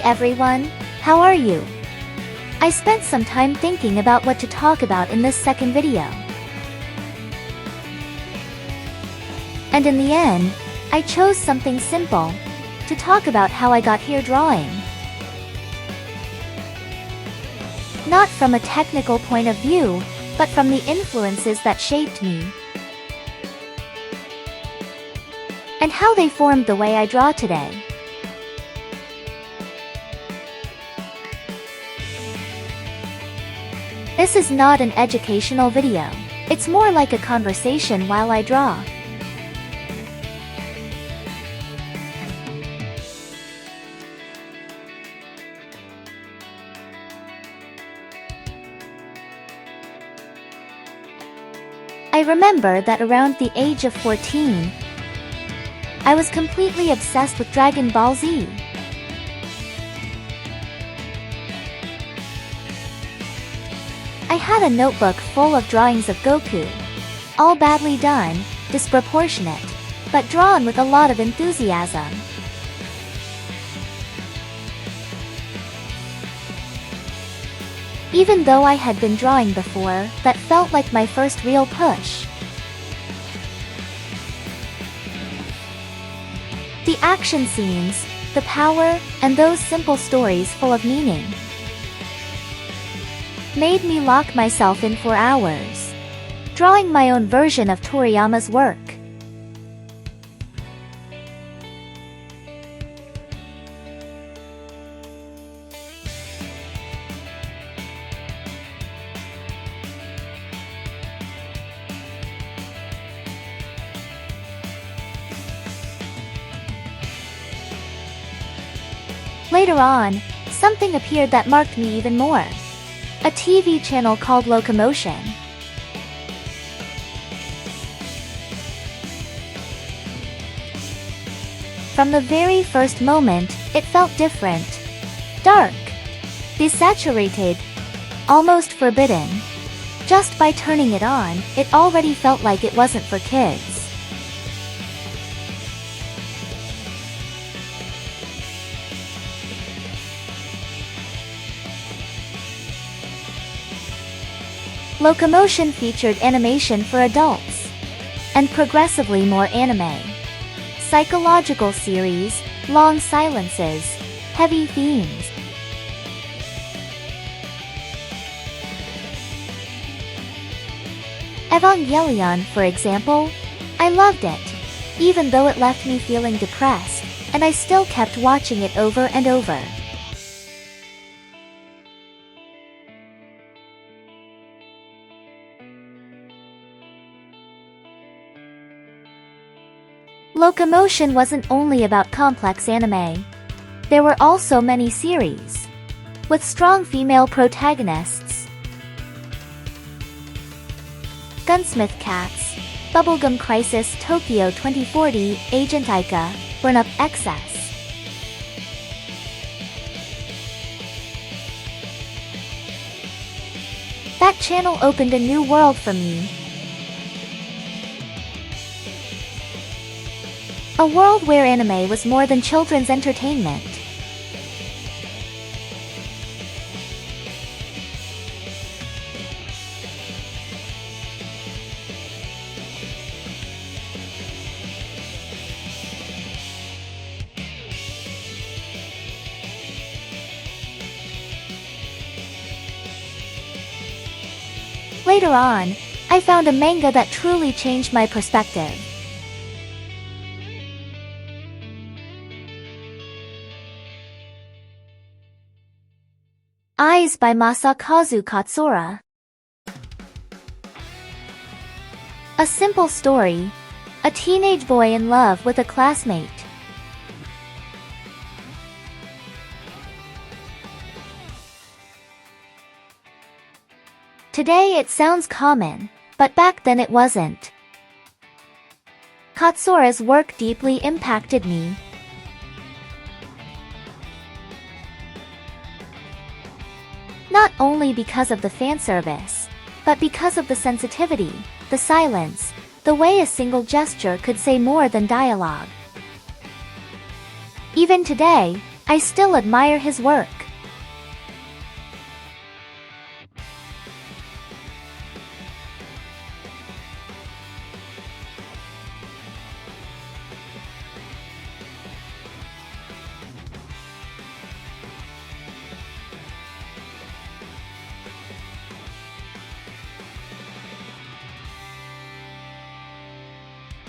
everyone, how are you? I spent some time thinking about what to talk about in this second video. And in the end, I chose something simple, to talk about how I got here drawing. Not from a technical point of view, but from the influences that shaped me. And how they formed the way I draw today. This is not an educational video. It's more like a conversation while I draw. I remember that around the age of 14, I was completely obsessed with Dragon Ball Z. I had a notebook full of drawings of Goku. All badly done, disproportionate, but drawn with a lot of enthusiasm. Even though I had been drawing before, that felt like my first real push. The action scenes, the power, and those simple stories full of meaning made me lock myself in for hours, drawing my own version of Toriyama's work. Later on, something appeared that marked me even more. A TV channel called Locomotion. From the very first moment, it felt different. Dark. Desaturated. Almost forbidden. Just by turning it on, it already felt like it wasn't for kids. Locomotion featured animation for adults, and progressively more anime. Psychological series, long silences, heavy themes. Evangelion, for example, I loved it, even though it left me feeling depressed, and I still kept watching it over and over. Locomotion wasn't only about complex anime. There were also many series with strong female protagonists. Gunsmith Cats, Bubblegum Crisis, Tokyo 2040, Agent Aika, Burn Up, Excess. That channel opened a new world for me. A world where anime was more than children's entertainment. Later on, I found a manga that truly changed my perspective. Eyes by Masakazu Katsura. A simple story. A teenage boy in love with a classmate. Today it sounds common, but back then it wasn't. Katsura's work deeply impacted me. Not only because of the fanservice, but because of the sensitivity, the silence, the way a single gesture could say more than dialogue. Even today, I still admire his work.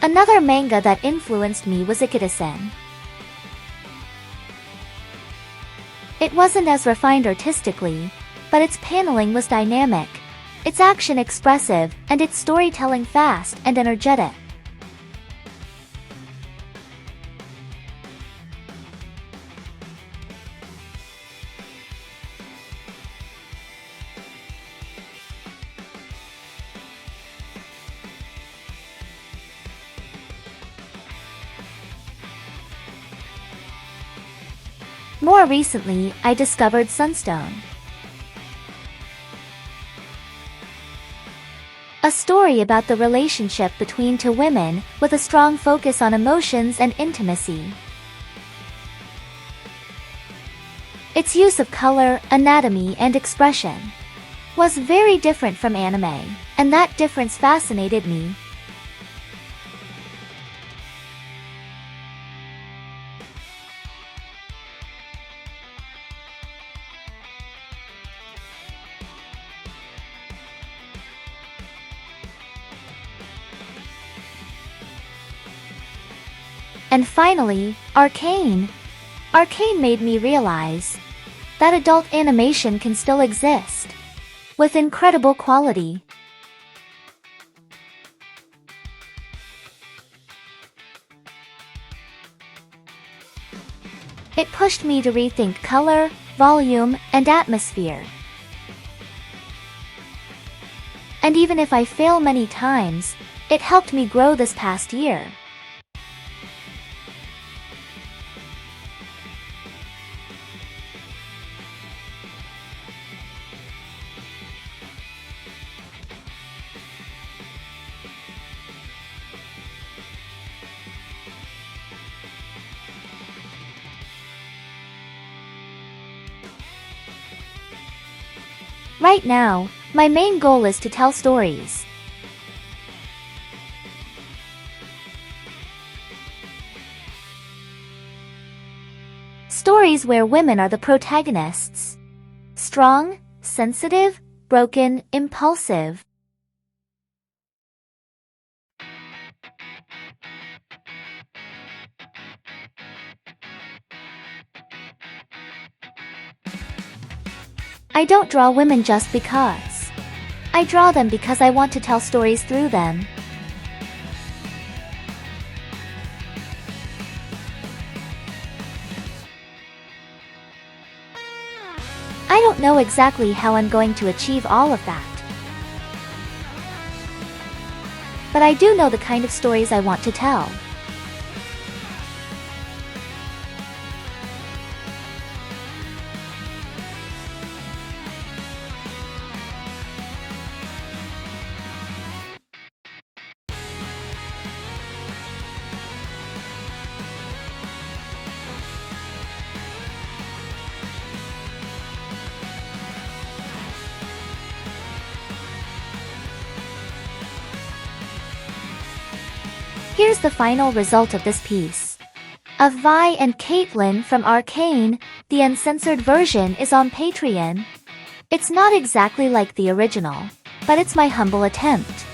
Another manga that influenced me was Ikeda-sen. It wasn't as refined artistically, but its paneling was dynamic, its action expressive, and its storytelling fast and energetic. More recently, I discovered Sunstone, a story about the relationship between two women, with a strong focus on emotions and intimacy. Its use of color, anatomy, and expression was very different from anime, and that difference fascinated me. And finally, Arcane. Arcane made me realize that adult animation can still exist, with incredible quality. It pushed me to rethink color, volume, and atmosphere. And even if I fail many times, it helped me grow this past year. Right now, my main goal is to tell stories. Stories where women are the protagonists. Strong, sensitive, broken, impulsive. I don't draw women just because. I draw them because I want to tell stories through them. I don't know exactly how I'm going to achieve all of that. But I do know the kind of stories I want to tell. Here's the final result of this piece. Of Vi and Caitlin from Arcane, the uncensored version is on Patreon. It's not exactly like the original, but it's my humble attempt.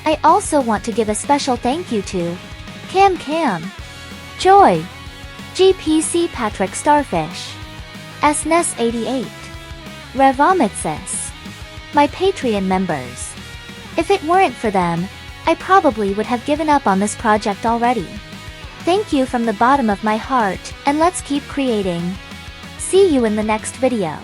I also want to give a special thank you to Cam, Joy, GPC Patrick Starfish, SNES88, Revomitsis, my Patreon members. If it weren't for them, I probably would have given up on this project already. Thank you from the bottom of my heart, and let's keep creating. See you in the next video.